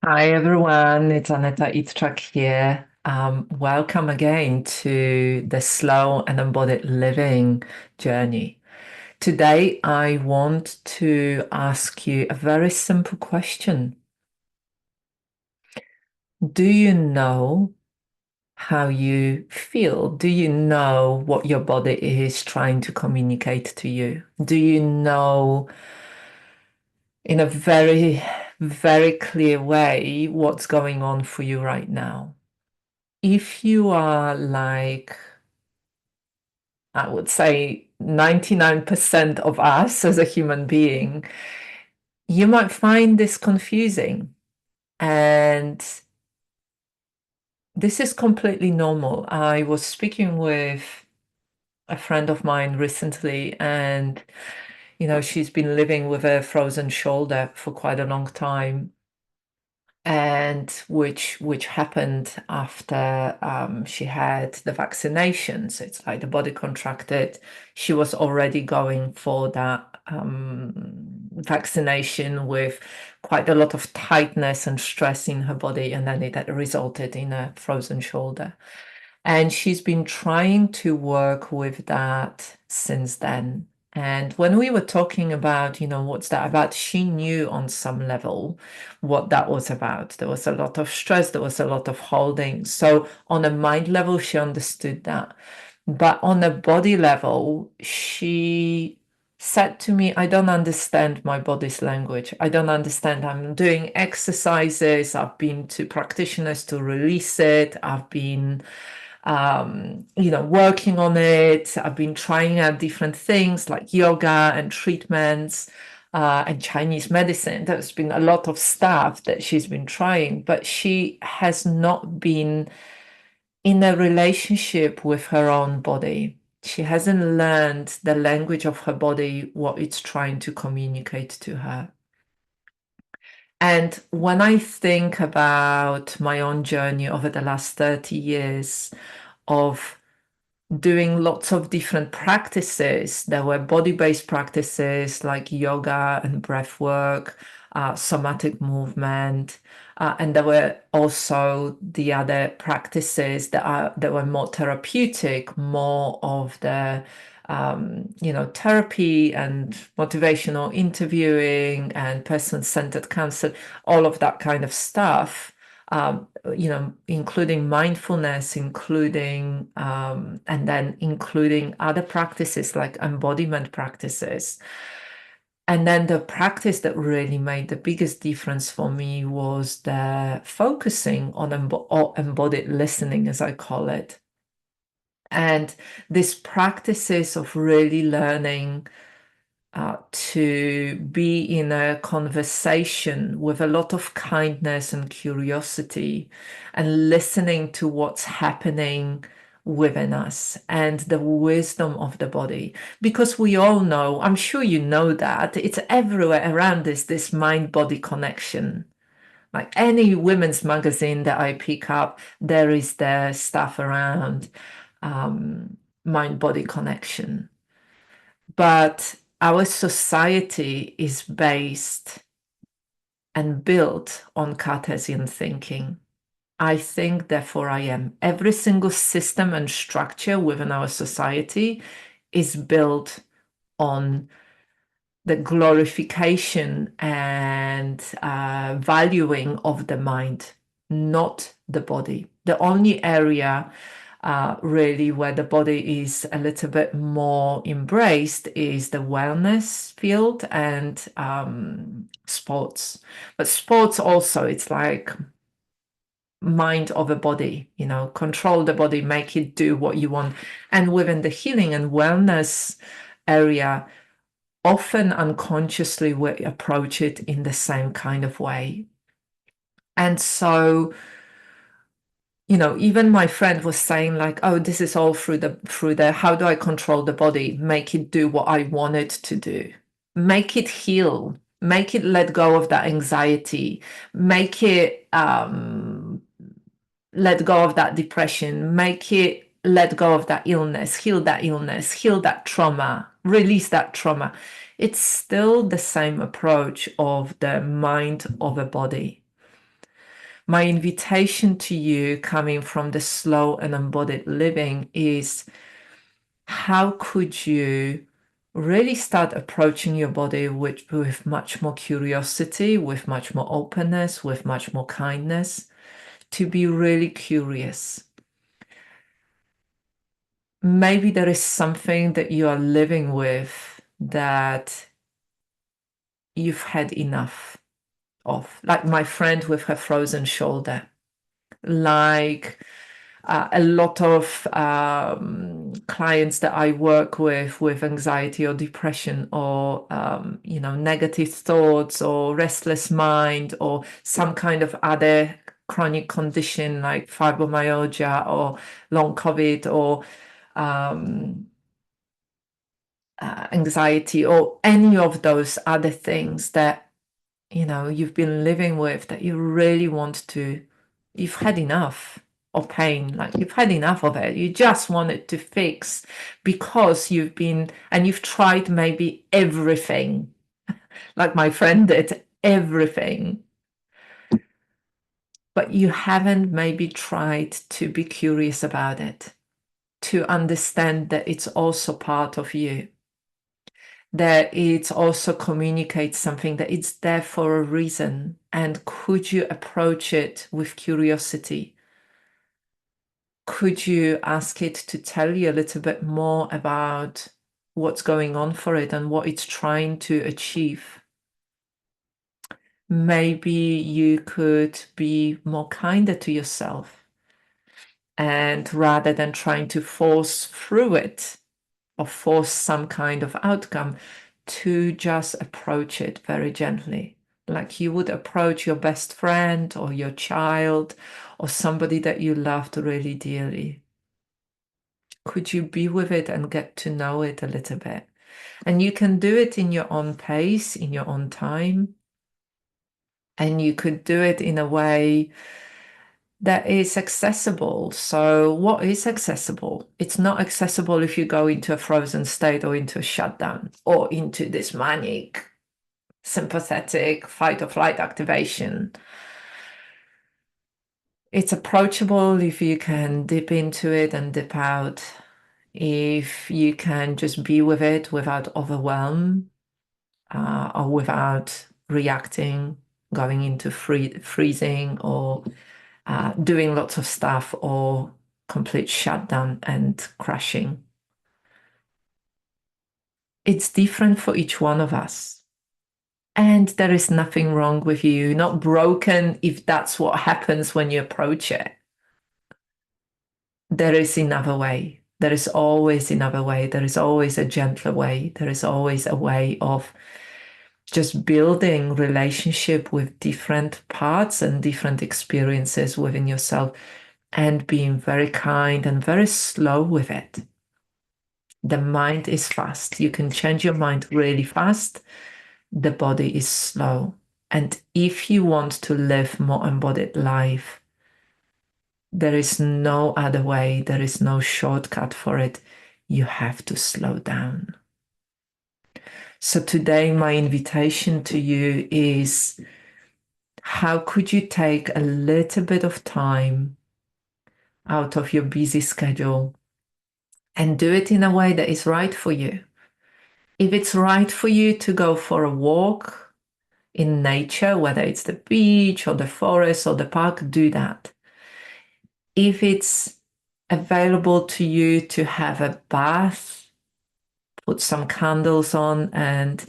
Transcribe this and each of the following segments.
Hi everyone, it's Aneta Itzchak here. Welcome again to the slow and embodied living journey. Today, I want to ask you a very simple question. Do you know how you feel? Do you know what your body is trying to communicate to you? Do you know in a very, very clear way what's going on for you right now? If you are like, I would say 99% of us as a human being, you might find this confusing. And this is completely normal. I was speaking with a friend of mine recently, and she's been living with a frozen shoulder for quite a long time. And which happened after she had the vaccinations. It's like the body contracted. She was already going for that vaccination with quite a lot of tightness and stress in her body, and then it had resulted in a frozen shoulder. And she's been trying to work with that since then. And when we were talking about, what's that about, she knew on some level what that was about. There was a lot of stress, there was a lot of holding. So on a mind level, she understood that. But on a body level, she said to me, I don't understand my body's language. I don't understand. I'm doing exercises. I've been to practitioners to release it. I've been working on it. I've been trying out different things like yoga and treatments and Chinese medicine. There's been a lot of stuff that she's been trying, but she has not been in a relationship with her own body. She hasn't learned the language of her body, what it's trying to communicate to her. And when I think about my own journey over the last 30 years of doing lots of different practices. There were body-based practices like yoga and breath work, somatic movement, and there were also the other practices that were more therapeutic, more of the therapy and motivational interviewing and person-centered counseling, all of that kind of stuff. Including mindfulness, and then including other practices like embodiment practices. And then the practice that really made the biggest difference for me was the focusing on embodied listening, as I call it. And these practices of really learning to be in a conversation with a lot of kindness and curiosity and listening to what's happening within us and the wisdom of the body. Because we all know, I'm sure you know that, it's everywhere around us, this mind-body connection. Like any women's magazine that I pick up, there is the stuff around mind-body connection. But our society is based and built on Cartesian thinking. I think, therefore I am. Every single system and structure within our society is built on the glorification and valuing of the mind, not the body. The only area really where the body is a little bit more embraced is the wellness field and sports. But sports also, it's like mind over body, control the body, make it do what you want. And within the healing and wellness area, often unconsciously we approach it in the same kind of way. And so, even my friend was saying like, oh, this is all through the how do I control the body, make it do what I want it to do, make it heal, make it let go of that anxiety, make it let go of that depression, make it let go of that illness, heal that trauma, release that trauma. It's still the same approach of the mind over body. my invitation to you coming from the slow and embodied living is, how could you really start approaching your body with much more curiosity, with much more openness, with much more kindness, to be really curious. Maybe there is something that you are living with that you've had enough of, like my friend with her frozen shoulder, like a lot of clients that I work with anxiety or depression or negative thoughts or restless mind or some kind of other chronic condition like fibromyalgia or long COVID or anxiety or any of those other things that you've been living with, that you really want to, you've had enough of pain, like you've had enough of it, you just want it to fix, because you've tried maybe everything, like my friend did, everything, but you haven't maybe tried to be curious about it, to understand that it's also part of you, that it also communicates something, that it's there for a reason. And could you approach it with curiosity? Could you ask it to tell you a little bit more about what's going on for it and what it's trying to achieve? Maybe you could be more kinder to yourself, and rather than trying to force through it or force some kind of outcome, to just approach it very gently, like you would approach your best friend or your child or somebody that you loved really dearly. Could you be with it and get to know it a little bit? And you can do it in your own pace, in your own time. And you could do it in a way that is accessible. So what is accessible? It's not accessible if you go into a frozen state or into a shutdown or into this manic, sympathetic fight or flight activation. It's approachable if you can dip into it and dip out, if you can just be with it without overwhelm, or without reacting, going into freezing or doing lots of stuff, or complete shutdown and crashing. It's different for each one of us. And there is nothing wrong with you. You're not broken if that's what happens when you approach it. There is another way. There is always another way. There is always a gentler way. There is always a way of just building relationship with different parts and different experiences within yourself, and being very kind and very slow with it. The mind is fast. You can change your mind really fast. The body is slow. And if you want to live more embodied life, there is no other way. There is no shortcut for it. You have to slow down. So today, my invitation to you is, how could you take a little bit of time out of your busy schedule and do it in a way that is right for you? If it's right for you to go for a walk in nature, whether it's the beach or the forest or the park, do that. If it's available to you to have a bath, put some candles on and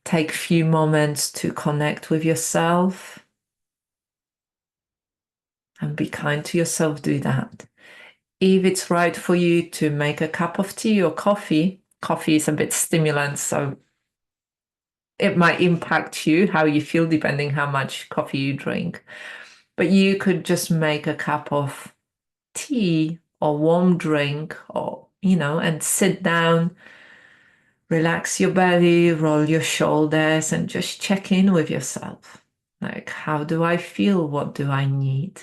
take a few moments to connect with yourself and be kind to yourself, do that. If it's right for you to make a cup of tea or coffee, coffee is a bit stimulant, so it might impact you, how you feel, depending how much coffee you drink. But you could just make a cup of tea or warm drink, or, and sit down, relax your belly, roll your shoulders, and just check in with yourself. Like, how do I feel? What do I need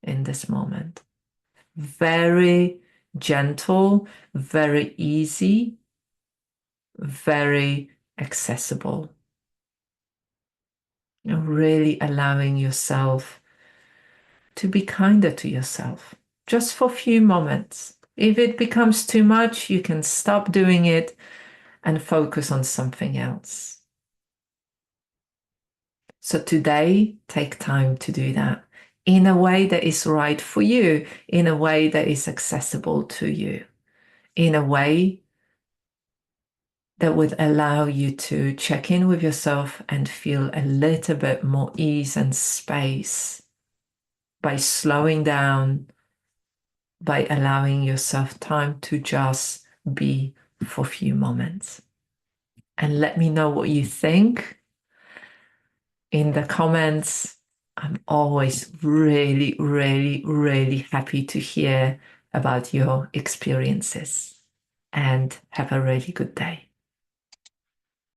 in this moment? Very gentle, very easy, very accessible. Really allowing yourself to be kinder to yourself, just for a few moments. If it becomes too much, you can stop doing it and focus on something else. So today, take time to do that in a way that is right for you, in a way that is accessible to you, in a way that would allow you to check in with yourself and feel a little bit more ease and space by slowing down, by allowing yourself time to just be for a few moments. And let me know what you think in the comments. I'm always really, really, really happy to hear about your experiences, and have a really good day.